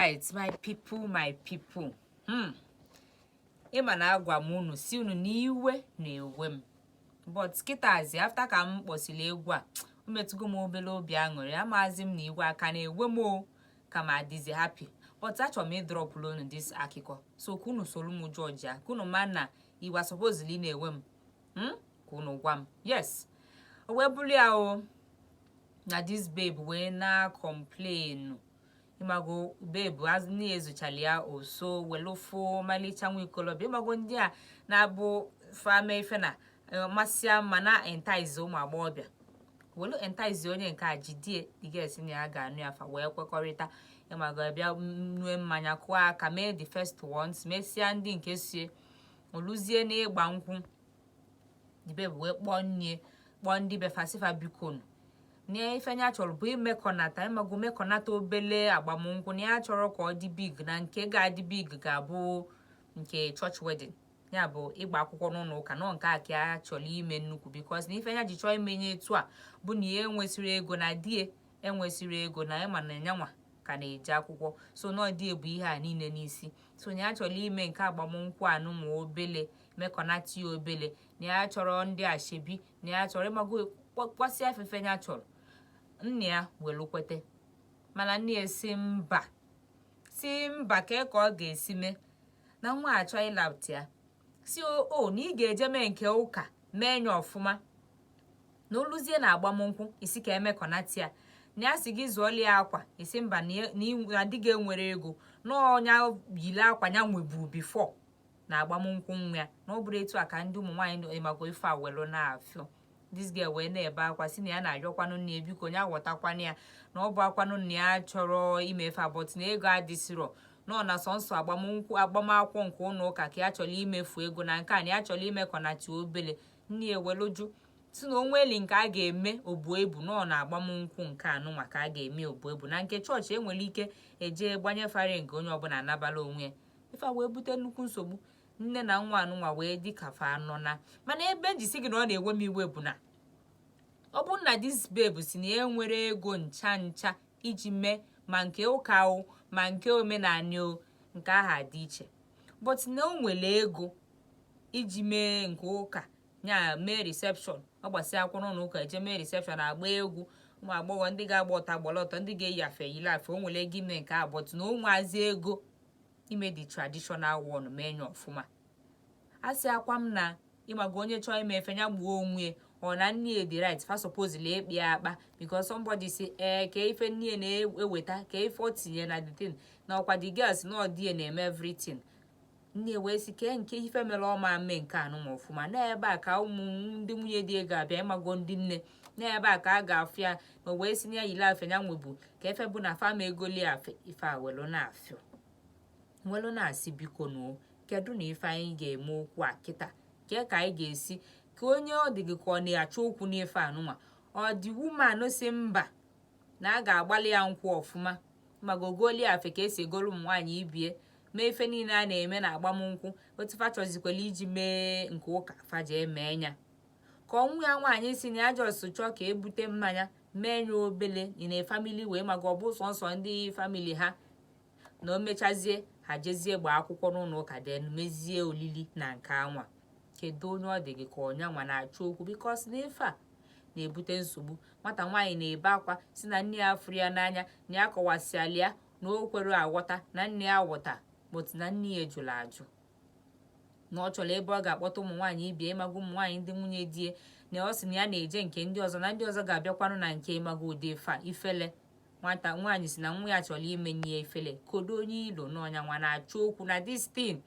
Right, my people. Ịma na agwa m unu si unu n'iwe na-ewe m. But kịtazi after ka m kpọsịrị egwu a, o metụgo m obere obi aṅụrị. Amazi m na iwe aka na-ewe m o ka ma adịzi happy. But achọrọ m ịdrọp unu this akụkọ. So ka unu soro m George ya. Ka unu ma na iwe supposedly na-ewe m. Ka unu gwa m. Yes. O wee bụrụ ya o na this babe wee na-complain. Imago babe as ni ezuchali ya oso welofo malicha nwa ikolobia imago ndị a na-abụ fame ife na masịa mana entize ụmụ agbọghọbịa welu entize onye nke a jidie digesi na ya ga-anụ ya fa wee kwekọrịta imago bịa nwe mmanya kụọ aka mee the first ones mesịa ndị nke sie oluzie na ịgba nkwụ the babe wee kpọọ ndị befasifa bikonu na ifenya chọrọ bụ imekọnata ịmago mekọnata obele agbamnkwụ na ya chọrọ ka ọ dị big na nke ga-adị big ga-abụ nke church wedding ya bụ ịgba akwụkwọ n'ụlọ ụka nọ nke a ka ya chọrọ ime nnukwu because na ifenya ji chọọ imenye etu a bụ na ya enwesịrị ego na die enwesịrị ego na ịma na nyanwa ka na-eje akwụkwọ so na ọdị ebu ihe a niile n'isi so na ya chọrọ ime nke agbamnkwụ anụ ma obele mekọnata ya obele na ya chọrọ ndị ashebi na ya chọrọ ịmago kwasị afefe ya chọrọ nne ya welu kwete mana nne ya si mba ka ọ ga-esi mee na nwa achọ ịlapụta ya si o na ị ga-eje mee nke ụka mee nya ọfụma na oluzie na agbamnkwụ isi ka emekọnata ya na ya si gị zụọli ya akwa isi mba na di gị enwere ego na ọnya yile akwa ya nweburu bifo na agbamnkwụ nwa ya na ọ bụrụ etu a ka ndị ụmụ nwaanyị ịmago ife a welu na-afịọ this girl wee na-ebe akwa si na ya na-arịọkwanụ nne ya biko ya ghọtakwana ya na ọ bụ akwanụ nne ya chọrọ imefe abọt na ego adịsịrọ nọ na sọnsọ agbamakwụkwọ nke ụlọ ụka ka ya chọrọ imefu ego na nke a na ya chọrọ imekọnata obele nne ya eweluju si na onweli nke a ga-eme obuebu nọ na agbamnkwụ nke anụ maka a ga-eme obuebu na nke chọọchị enwere ike eje gbanye fare nke onye ọbụla anabala onwe ya ife wee bute nnukwu nsogbu nne na nwa anụnwa wee dị ka fa anọ na mana ebe njisi gị na ọ na-ewe m iwe bụ na ọ bụ na this babe si na ya nwere ego ncha iji mee ma nke ụka o ma nke omenani o nke aha dị iche but na o nwere ego iji mee nke ụka nya mee reception ọ gbasịa akwụrụ n'ụka eje mee reception agba egwu ụmụ agbọghọ ndị ga-agba ọta gbọlọtọ ndị ga-eyi afe yile afe o nwere ego ime nke a but na o nwazi ego ime the traditional one mee nya ọfụma asị akwa m na ịmago onye chọọ ime efe ya gbuo onwe ọ na nne dị right fa supposedly ekpi akpa because somebody say ka ife nne na-eweta ka ife o tinye na the thing na ọkwa the girls na ọdị na-eme everything nne wee si ke nke ife mere ọma mme nke anụ ma ọfụma n'ebe a ka ụmụ ndị nwunye dị ego abịa ịmago ndị nne n'ebe a ka a ga-afụ ya ma wee si na ya yile afe ya nwebu ka efe bụ na fama egoli afe ife a welu na-afịọ welu na-asị biko no kedu na ife anyị ga-eme okwu a kịta ke ka anyị ga-esi ka onye ọ dị gị ka ọ na-achọ okwu n'ife anụnwa ọ dị woman si mba na a ga-agbalị ya nkwụ ọfụma maka ogoli afe ka esi egolu ụmụ nwaanyị ibie mee ife niile a na-eme na agbamnkwụ otu fa chọzikwala iji mee nke ụka faje eme nya ka ọnwụ ya nwaanyị si na ya jọs chọọ ka ebute mmanya mee nya obele na famili wee maka ọ bụ sọnsọ ndị famili ha na o mechazie ha jezie gbaa akwụkwọ n'ụlọ ụka den mezie olili na nke anwa kedu onye ọ dị gị ka ọnya nwa na-achọ okwu bikos na ife a na-ebute nsogbu nwata nwaanyị na-ebe akwa si na nne ya afụrụ ya n'anya na ya kọwasịala ya na o kwere aghọta na nne ya ghọta but na nne ya ejụrụ ajụ na ọ chọrọ ebe ọ ga-akpọta ụmụ nwaanyị ibie ịmago ụmụ nwaanyị ndị nwunye die na ọ sị na ya na-eje nke ndị ọzọ na ndị ọzọ ga-abịakwanụ na nke ịmago ụdị ifele nwata nwaanyị si na nwa ya chọrọ ime nye ifele kodo onye ilo n'ọnya nwa na-achọ okwu na this thing